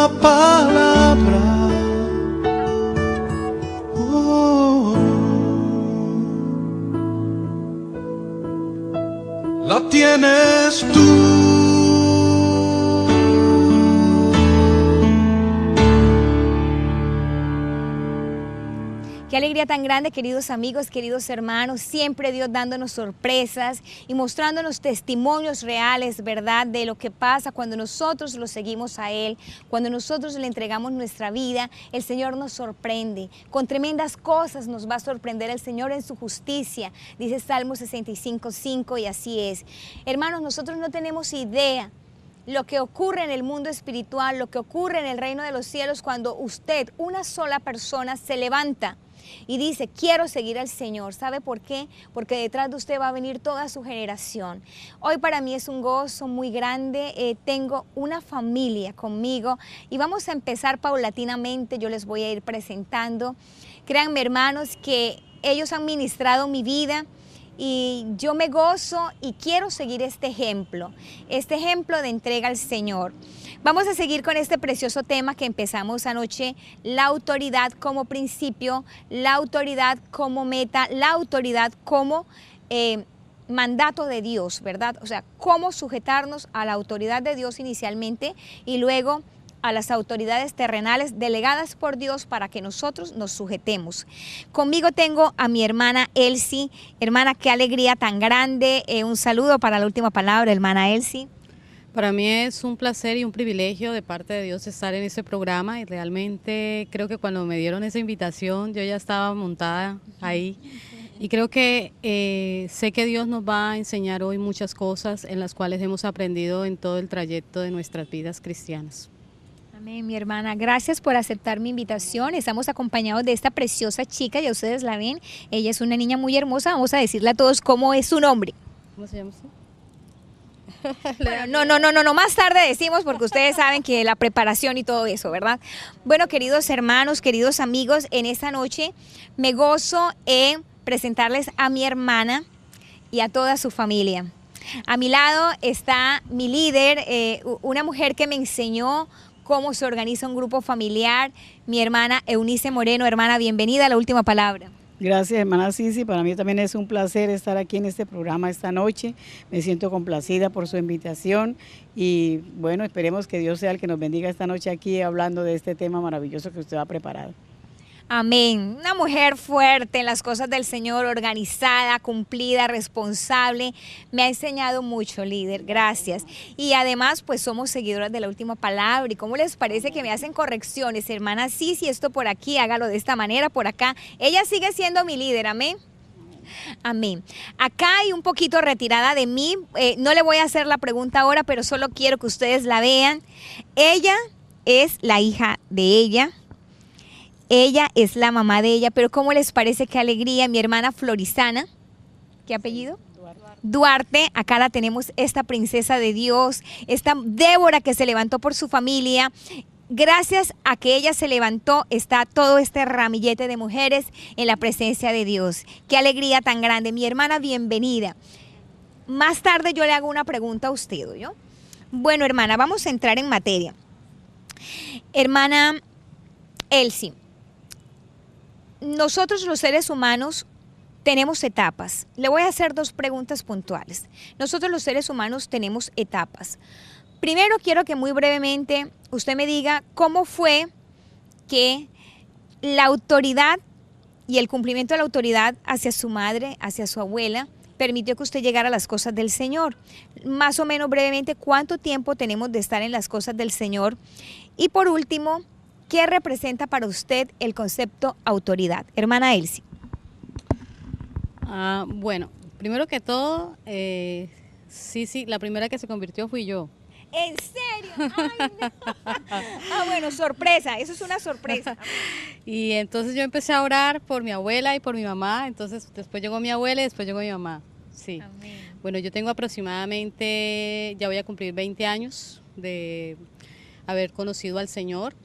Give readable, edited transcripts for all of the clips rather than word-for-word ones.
una palabra. Oh, la tienes tú. Qué alegría tan grande, queridos amigos, queridos hermanos, siempre Dios dándonos sorpresas y mostrándonos testimonios reales, ¿verdad?, de lo que pasa cuando nosotros lo seguimos a Él, cuando nosotros le entregamos nuestra vida. El Señor nos sorprende, con tremendas cosas nos va a sorprender el Señor en su justicia, dice Salmo 65:5, y así es. Hermanos, nosotros no tenemos idea lo que ocurre en el mundo espiritual, lo que ocurre en el reino de los cielos cuando usted, una sola persona, se levanta y dice, quiero seguir al Señor. ¿Sabe por qué? Porque detrás de usted va a venir toda su generación. Hoy para mí es un gozo muy grande. Tengo una familia conmigo y vamos a empezar paulatinamente. Yo les voy a ir presentando. Créanme, hermanos, que ellos han ministrado mi vida y yo me gozo y quiero seguir este ejemplo de entrega al Señor. Vamos a seguir con este precioso tema que empezamos anoche, la autoridad como principio, la autoridad como meta, la autoridad como mandato de Dios, ¿verdad? O sea, cómo sujetarnos a la autoridad de Dios inicialmente y luego a las autoridades terrenales delegadas por Dios para que nosotros nos sujetemos. Conmigo tengo a mi hermana Elsie. Hermana, qué alegría tan grande. Un saludo para la última palabra, hermana Elsie. Para mí es un placer y un privilegio de parte de Dios estar en ese programa y realmente creo que cuando me dieron esa invitación yo ya estaba montada ahí y creo que sé que Dios nos va a enseñar hoy muchas cosas en las cuales hemos aprendido en todo el trayecto de nuestras vidas cristianas. Amén, mi hermana. Gracias por aceptar mi invitación. Estamos acompañados de esta preciosa chica, ya ustedes la ven. Ella es una niña muy hermosa. Vamos a decirle a todos cómo es su nombre. ¿Cómo se llama usted? Bueno, no, más tarde decimos porque ustedes saben que la preparación y todo eso, ¿verdad? Bueno, queridos hermanos, queridos amigos, en esta noche me gozo en presentarles a mi hermana y a toda su familia. A mi lado está mi líder, una mujer que me enseñó cómo se organiza un grupo familiar, mi hermana Eunice Moreno. Hermana, bienvenida a La Última Palabra. Gracias, hermana Cici. Para mí también es un placer estar aquí en este programa esta noche. Me siento complacida por su invitación y bueno, esperemos que Dios sea el que nos bendiga esta noche aquí hablando de este tema maravilloso que usted ha preparado. Amén. Una mujer fuerte en las cosas del Señor, organizada, cumplida, responsable. Me ha enseñado mucho, líder. Gracias. Y además, pues somos seguidoras de La Última Palabra. ¿Y cómo les parece que me hacen correcciones? Hermana, sí, si esto por aquí, hágalo de esta manera, por acá. Ella sigue siendo mi líder. Amén. Amén. Acá hay un poquito retirada de mí. No le voy a hacer la pregunta ahora, pero solo quiero que ustedes la vean. Ella es la hija de ella. Ella es la mamá de ella, pero ¿cómo les parece? Qué alegría. Mi hermana Florizana, ¿qué apellido? Duarte. Acá la tenemos, esta princesa de Dios, esta Débora que se levantó por su familia. Gracias a que ella se levantó, está todo este ramillete de mujeres en la presencia de Dios. Qué alegría tan grande. Mi hermana, bienvenida. Más tarde yo le hago una pregunta a usted, ¿yo? Bueno, hermana, vamos a entrar en materia. Hermana Elsie, nosotros los seres humanos tenemos etapas. Le voy a hacer dos preguntas puntuales. Nosotros los seres humanos tenemos etapas. Primero quiero que muy brevemente usted me diga cómo fue que la autoridad y el cumplimiento de la autoridad hacia su madre, hacia su abuela, permitió que usted llegara a las cosas del Señor. Más o menos brevemente, ¿cuánto tiempo tenemos de estar en las cosas del Señor? Y por último, ¿qué representa para usted el concepto autoridad? Hermana Elsie. Bueno, primero que todo, sí, la primera que se convirtió fui yo. ¿En serio? Ay, no. Bueno, sorpresa, eso es una sorpresa. Y entonces yo empecé a orar por mi abuela y por mi mamá, entonces después llegó mi abuela y después llegó mi mamá. Sí. Amén. Bueno, yo tengo aproximadamente, ya voy a cumplir 20 años de haber conocido al Señor.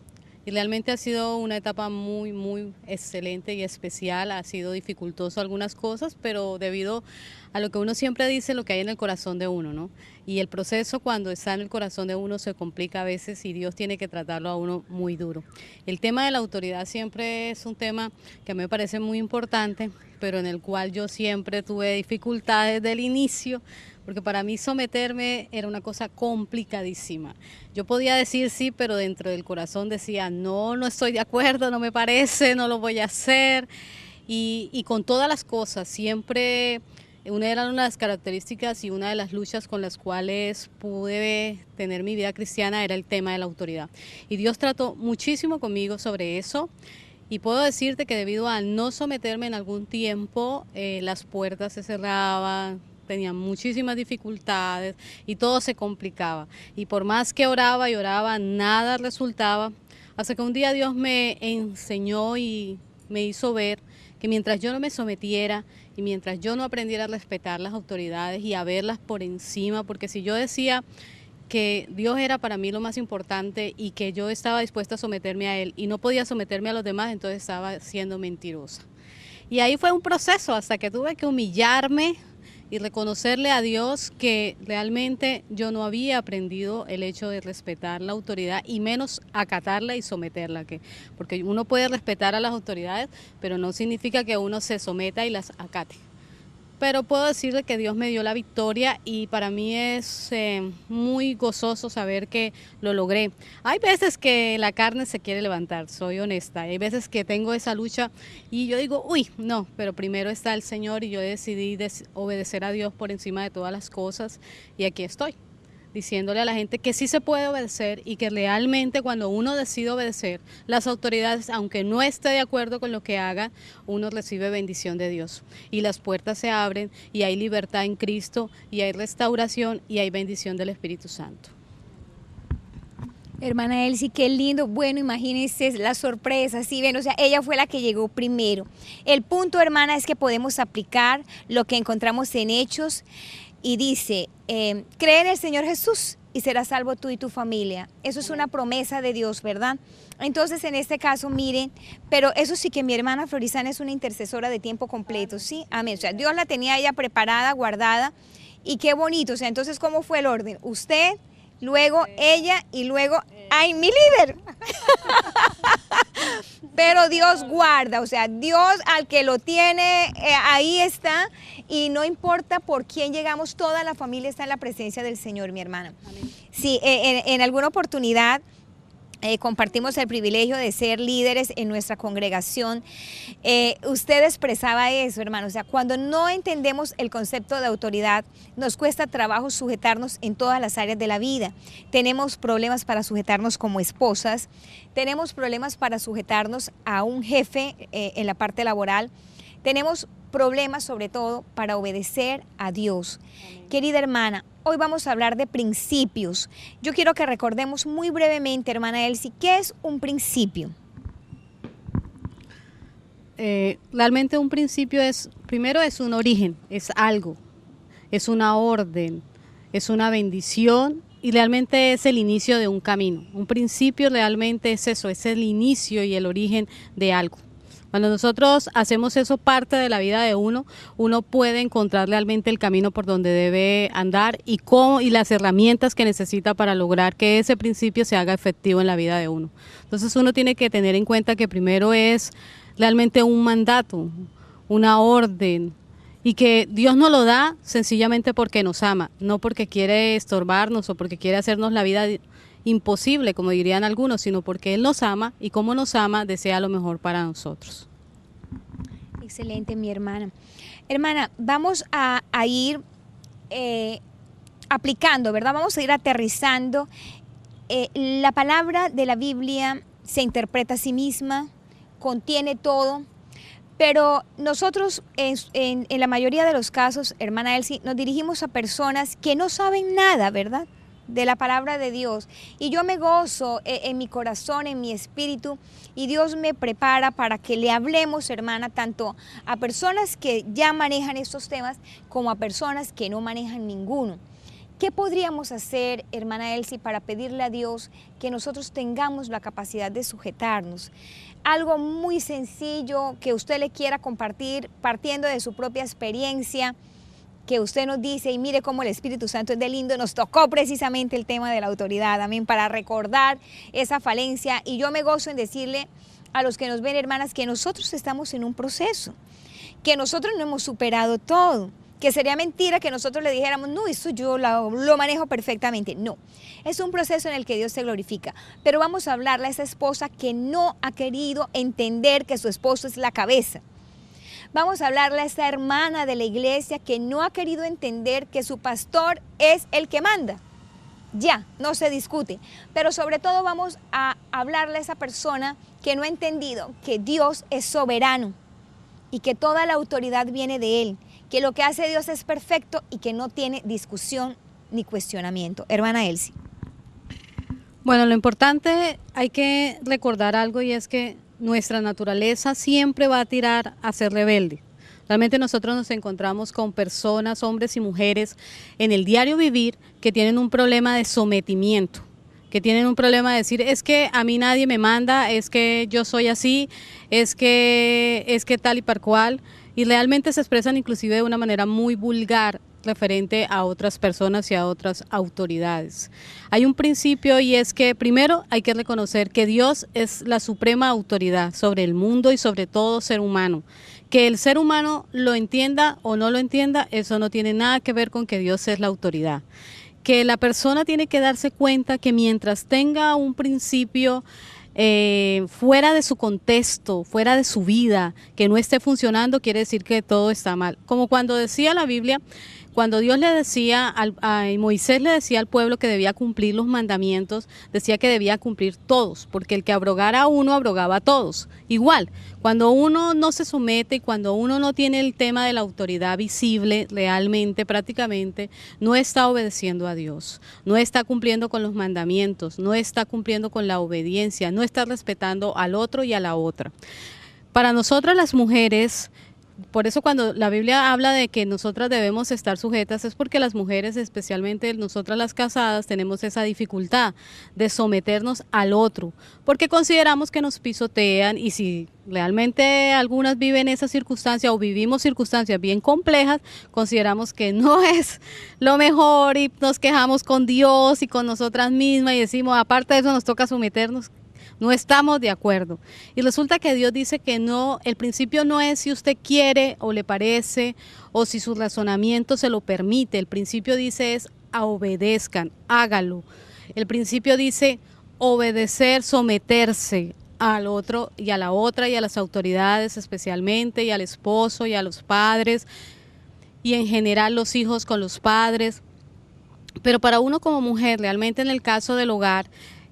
Y realmente ha sido una etapa muy, muy excelente y especial. Ha sido dificultoso algunas cosas, pero debido a lo que uno siempre dice, lo que hay en el corazón de uno, ¿no? Y el proceso cuando está en el corazón de uno se complica a veces y Dios tiene que tratarlo a uno muy duro. El tema de la autoridad siempre es un tema que a mí me parece muy importante, pero en el cual yo siempre tuve dificultades desde el inicio, porque para mí someterme era una cosa complicadísima. Yo podía decir sí, pero dentro del corazón decía no, no estoy de acuerdo, no me parece, no lo voy a hacer. Y con todas las cosas, siempre una de las características y una de las luchas con las cuales pude tener mi vida cristiana era el tema de la autoridad. Y Dios trató muchísimo conmigo sobre eso. Y puedo decirte que debido a no someterme en algún tiempo, las puertas se cerraban, tenía muchísimas dificultades y todo se complicaba. Y por más que oraba y oraba, nada resultaba. Hasta que un día Dios me enseñó y me hizo ver que mientras yo no me sometiera y mientras yo no aprendiera a respetar las autoridades y a verlas por encima, porque si yo decía que Dios era para mí lo más importante y que yo estaba dispuesta a someterme a Él y no podía someterme a los demás, entonces estaba siendo mentirosa. Y ahí fue un proceso hasta que tuve que humillarme y reconocerle a Dios que realmente yo no había aprendido el hecho de respetar la autoridad y menos acatarla y someterla, porque uno puede respetar a las autoridades, pero no significa que uno se someta y las acate. Pero puedo decirle que Dios me dio la victoria y para mí es muy gozoso saber que lo logré. Hay veces que la carne se quiere levantar, soy honesta. Hay veces que tengo esa lucha y yo digo, uy, no, pero primero está el Señor y yo decidí obedecer a Dios por encima de todas las cosas y aquí estoy, diciéndole a la gente que sí se puede obedecer y que realmente cuando uno decide obedecer, las autoridades, aunque no esté de acuerdo con lo que haga, uno recibe bendición de Dios. Y las puertas se abren y hay libertad en Cristo y hay restauración y hay bendición del Espíritu Santo. Hermana Elsie, qué lindo. Bueno, imagínense la sorpresa, ¿sí ven? O sea, ella fue la que llegó primero. El punto, hermana, es que podemos aplicar lo que encontramos en Hechos. Y dice, cree en el Señor Jesús y serás salvo tú y tu familia. Eso es una promesa de Dios, ¿verdad? Entonces, en este caso, miren, pero eso sí que mi hermana Florizana es una intercesora de tiempo completo, ¿sí? Amén. O sea, Dios la tenía ella preparada, guardada, y qué bonito. O sea, entonces, ¿cómo fue el orden? Usted, luego ella y luego, ¡ay, mi líder! Pero Dios guarda, o sea, Dios al que lo tiene, ahí está, y no importa por quién llegamos, toda la familia está en la presencia del Señor, mi hermana. Amén. Sí, en alguna oportunidad compartimos el privilegio de ser líderes en nuestra congregación. Usted expresaba eso, hermano, o sea, cuando no entendemos el concepto de autoridad, nos cuesta trabajo sujetarnos en todas las áreas de la vida. Tenemos problemas para sujetarnos como esposas, tenemos problemas para sujetarnos a un jefe en la parte laboral, tenemos problemas sobre todo para obedecer a Dios. Amén. Querida hermana, hoy vamos a hablar de principios. Yo quiero que recordemos muy brevemente, hermana Elsie, ¿qué es un principio? Realmente un principio primero es un origen, es algo, es una orden, es una bendición y realmente es el inicio de un camino. Un principio realmente es eso, es el inicio y el origen de algo. Cuando nosotros hacemos eso parte de la vida de uno puede encontrar realmente el camino por donde debe andar y las herramientas que necesita para lograr que ese principio se haga efectivo en la vida de uno. Entonces uno tiene que tener en cuenta que primero es realmente un mandato, una orden, y que Dios nos lo da sencillamente porque nos ama, no porque quiere estorbarnos o porque quiere hacernos la vida imposible, como dirían algunos, sino porque Él nos ama y como nos ama, desea lo mejor para nosotros. Excelente, mi hermana. Hermana, vamos a ir aplicando, ¿verdad? Vamos a ir aterrizando. La palabra de la Biblia se interpreta a sí misma, contiene todo, pero nosotros en la mayoría de los casos, hermana Elsie, nos dirigimos a personas que no saben nada, ¿verdad?, de la palabra de Dios, y yo me gozo en mi corazón, en mi espíritu, y Dios me prepara para que le hablemos, hermana, tanto a personas que ya manejan estos temas como a personas que no manejan ninguno. ¿Qué podríamos hacer, hermana Elsie, para pedirle a Dios que nosotros tengamos la capacidad de sujetarnos? Algo muy sencillo que usted le quiera compartir partiendo de su propia experiencia, que usted nos dice, y mire cómo el Espíritu Santo es de lindo, nos tocó precisamente el tema de la autoridad, amén, para recordar esa falencia. Y yo me gozo en decirle a los que nos ven, hermanas, que nosotros estamos en un proceso, que nosotros no hemos superado todo, que sería mentira que nosotros le dijéramos, no, eso yo lo manejo perfectamente. No, es un proceso en el que Dios se glorifica. Pero vamos a hablarle a esa esposa que no ha querido entender que su esposo es la cabeza. Vamos a hablarle a esa hermana de la iglesia que no ha querido entender que su pastor es el que manda. Ya, no se discute. Pero sobre todo vamos a hablarle a esa persona que no ha entendido que Dios es soberano y que toda la autoridad viene de Él, que lo que hace Dios es perfecto y que no tiene discusión ni cuestionamiento. Hermana Elsie. Bueno, lo importante, hay que recordar algo, y es que nuestra naturaleza siempre va a tirar a ser rebelde. Realmente nosotros nos encontramos con personas, hombres y mujeres, en el diario vivir que tienen un problema de sometimiento, que tienen un problema de decir, es que a mí nadie me manda, es que yo soy así, es que tal y par cual, y realmente se expresan inclusive de una manera muy vulgar referente a otras personas y a otras autoridades. Hay un principio, y es que primero hay que reconocer que Dios es la suprema autoridad sobre el mundo y sobre todo ser humano. Que el ser humano lo entienda o no lo entienda, eso no tiene nada que ver con que Dios es la autoridad. Que la persona tiene que darse cuenta que mientras tenga un principio fuera de su contexto, fuera de su vida, que no esté funcionando, quiere decir que todo está mal. Como cuando decía la Biblia, cuando Dios le decía, Moisés le decía al pueblo que debía cumplir los mandamientos, decía que debía cumplir todos, porque el que abrogara a uno, abrogaba a todos. Igual, cuando uno no se somete y cuando uno no tiene el tema de la autoridad visible realmente, prácticamente, no está obedeciendo a Dios, no está cumpliendo con los mandamientos, no está cumpliendo con la obediencia, no está respetando al otro y a la otra. Para nosotras las mujeres, por eso cuando la Biblia habla de que nosotras debemos estar sujetas, es porque las mujeres, especialmente nosotras las casadas, tenemos esa dificultad de someternos al otro, porque consideramos que nos pisotean, y si realmente algunas viven esa circunstancia o vivimos circunstancias bien complejas, consideramos que no es lo mejor y nos quejamos con Dios y con nosotras mismas y decimos, aparte de eso nos toca someternos. No estamos de acuerdo. Y resulta que Dios dice que no, el principio no es si usted quiere o le parece o si su razonamiento se lo permite. El principio dice es obedezcan, hágalo. El principio dice obedecer, someterse al otro y a la otra y a las autoridades especialmente, y al esposo y a los padres y en general los hijos con los padres. Pero para uno como mujer, realmente en el caso del hogar,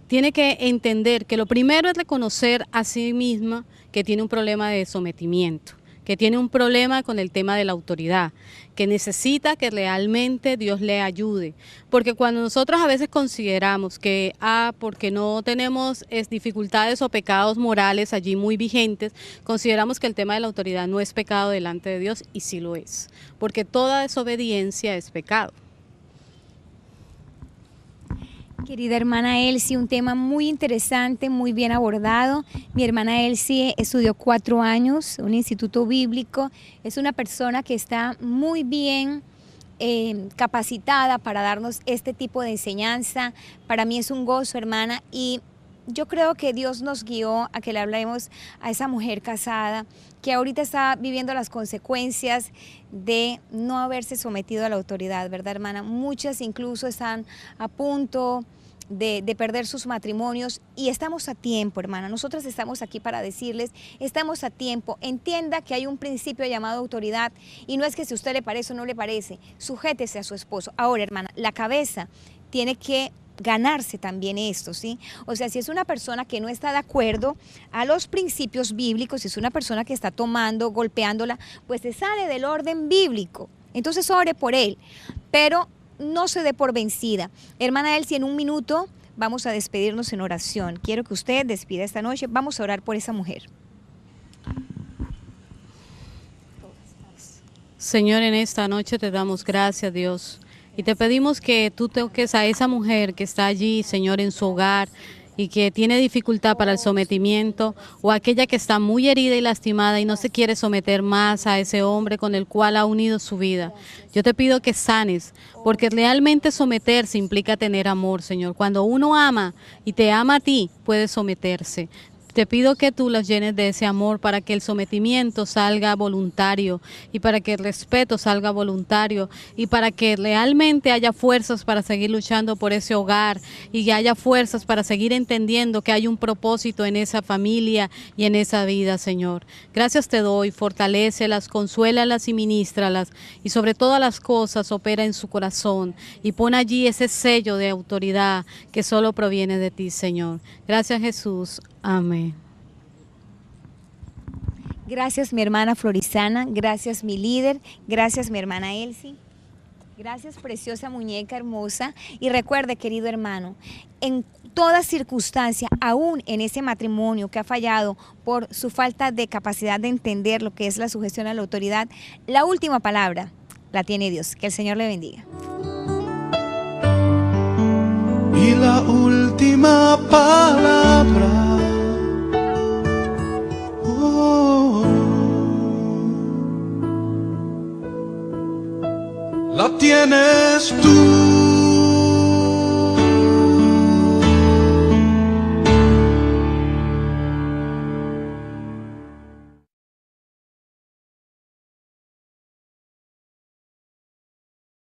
tiene que entender que lo primero es reconocer a sí misma que tiene un problema de sometimiento, que tiene un problema con el tema de la autoridad, que necesita que realmente Dios le ayude. Porque cuando nosotros a veces consideramos que, porque no tenemos dificultades o pecados morales allí muy vigentes, consideramos que el tema de la autoridad no es pecado delante de Dios, y sí lo es, porque toda desobediencia es pecado. Querida hermana Elsie, un tema muy interesante, muy bien abordado. Mi hermana Elsie estudió 4 años en un instituto bíblico. Es una persona que está muy bien capacitada para darnos este tipo de enseñanza. Para mí es un gozo, hermana, y yo creo que Dios nos guió a que le hablemos a esa mujer casada que ahorita está viviendo las consecuencias de no haberse sometido a la autoridad, ¿verdad, hermana? Muchas incluso están a punto de perder sus matrimonios, y estamos a tiempo, hermana. Nosotras estamos aquí para decirles, estamos a tiempo. Entienda que hay un principio llamado autoridad, y no es que si a usted le parece o no le parece, sujétese a su esposo. Ahora, hermana, la cabeza tiene que ganarse también esto, ¿sí? O sea, si es una persona que no está de acuerdo a los principios bíblicos, si es una persona que está tomando, golpeándola, pues se sale del orden bíblico. Entonces ore por él, pero no se dé por vencida. Hermana Elsie, en un minuto vamos a despedirnos en oración. Quiero que usted despida esta noche. Vamos a orar por esa mujer. Señor, en esta noche te damos gracias, Dios. Y te pedimos que tú toques a esa mujer que está allí, Señor, en su hogar, y que tiene dificultad para el sometimiento, o aquella que está muy herida y lastimada y no se quiere someter más a ese hombre con el cual ha unido su vida. Yo te pido que sanes, porque realmente someterse implica tener amor, Señor. Cuando uno ama y te ama a ti, puede someterse. Te pido que tú las llenes de ese amor para que el sometimiento salga voluntario y para que el respeto salga voluntario y para que realmente haya fuerzas para seguir luchando por ese hogar y que haya fuerzas para seguir entendiendo que hay un propósito en esa familia y en esa vida, Señor. Gracias te doy, fortalécelas, consuélalas y ministralas y sobre todas las cosas opera en su corazón y pon allí ese sello de autoridad que solo proviene de ti, Señor. Gracias, Jesús. Amén. Gracias mi hermana Florizana, gracias mi líder, gracias mi hermana Elsie, gracias preciosa muñeca hermosa. Y recuerde, querido hermano, en toda circunstancia, aún en ese matrimonio que ha fallado por su falta de capacidad de entender lo que es la sujeción a la autoridad, la última palabra la tiene Dios. Que el Señor le bendiga. Y la última palabra la tienes tú.